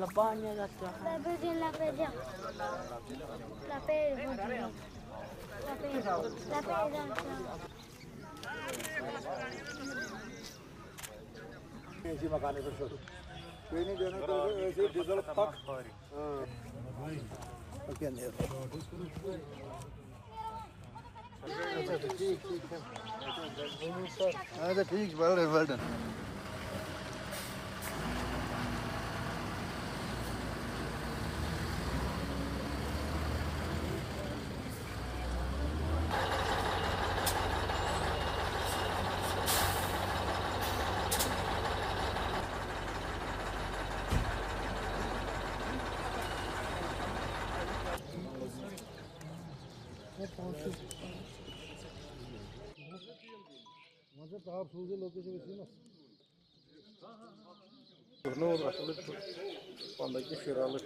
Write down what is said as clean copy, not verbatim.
Lapanya zaten. Lapedin, lapedin. Lapedin. Lapedin. Lapedin. ऐसी मकाने पर शुरू कोई नहीं देना तो ऐसे डीजल पक हाँ ओके अंदर ठीक ठीक है अच्छा ठीक well done Może daha fazla lokacı vesile. Ne olur akıllı ondaki şiralık.